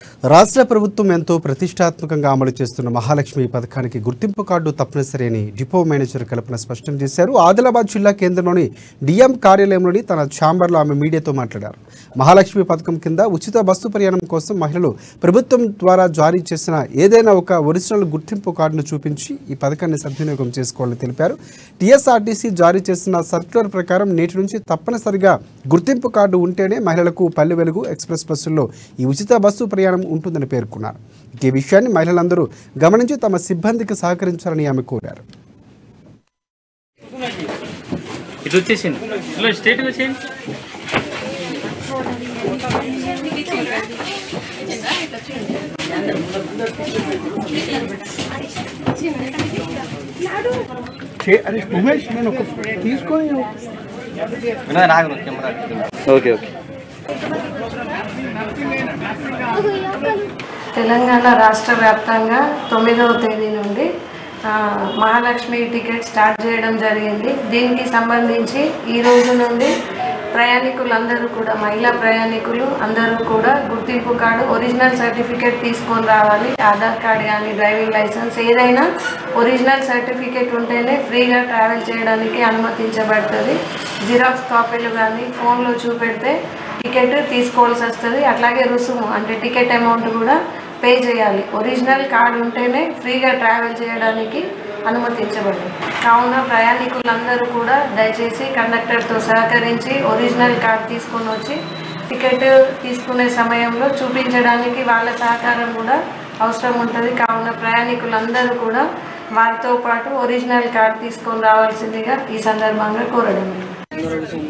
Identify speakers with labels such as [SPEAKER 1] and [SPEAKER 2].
[SPEAKER 1] రాష్ట్ర ప్రభుత్వం ఎంతో ప్రతిష్టాత్మకంగా అమలు చేస్తున్న మహాలక్ష్మి పథకానికి గుర్తింపు కార్డు తప్పనిసరి అని డిపో మేనేజర్ కల్పన స్పష్టం చేశారు. ఆదిలాబాద్ జిల్లా కేంద్రంలోని డిఎం కార్యాలయంలోని తన ఛాంబర్లో ఆమె మీడియాతో మాట్లాడారు. మహాలక్ష్మి పథకం కింద ఉచిత బస్సు ప్రయాణం కోసం మహిళలు ప్రభుత్వం ద్వారా జారీ చేసిన ఏదైనా ఒక ఒరిజినల్ గుర్తింపు కార్డును చూపించి ఈ పథకాన్ని సద్వినియోగం చేసుకోవాలని తెలిపారు. టీఎస్ఆర్టీసీ జారీ చేసిన సర్క్యులర్ ప్రకారం నేటి నుంచి తప్పనిసరిగా గుర్తింపు కార్డు ఉంటేనే మహిళలకు పల్లె వెలుగు ఎక్స్ప్రెస్ బస్సుల్లో ఈ ఉచిత బస్సు ప్రయాణం ఉంటుందని పేర్కొన్నారు. ఈ విషయాన్ని మహిళలందరూ గమనించి తమ సిబ్బందికి సహకరించాలని ఆమె కోరారు.
[SPEAKER 2] తెలంగాణ రాష్ట్ర వ్యాప్తంగా 9వ తేదీ నుండి మహాలక్ష్మి టికెట్ స్టార్ట్ చేయడం జరిగింది. దీనికి సంబంధించి ఈ రోజు నుండి ప్రయాణికులందరూ కూడా మహిళా ప్రయాణికులు అందరూ కూడా గుర్తింపు కార్డు ఒరిజినల్ సర్టిఫికేట్ తీసుకొని రావాలి. ఆధార్ కార్డ్ కానీ డ్రైవింగ్ లైసెన్స్ ఏదైనా ఒరిజినల్ సర్టిఫికేట్ ఉంటేనే ఫ్రీగా ట్రావెల్ చేయడానికి అనుమతించబడుతుంది. జిరాక్స్ కాపీలు కానీ ఫోన్లో చూపెడితే టికెట్ తీసుకోవాల్సి వస్తుంది. అట్లాగే రుసుము అంటే టికెట్ అమౌంట్ కూడా పే చేయాలి. ఒరిజినల్ కార్డు ఉంటేనే ఫ్రీగా ట్రావెల్ చేయడానికి అనుమతించబడింది. కావున ప్రయాణికులందరూ కూడా దయచేసి కండక్టర్తో సహకరించి ఒరిజినల్ కార్డు తీసుకొని వచ్చి టికెట్ తీసుకునే సమయంలో చూపించడానికి వాళ్ళ సహకారం కూడా అవసరం ఉంటుంది. కావున ప్రయాణికులందరూ కూడా వారితో పాటు ఒరిజినల్ కార్డు తీసుకొని రావాల్సిందిగా ఈ సందర్భంగా కోరడం.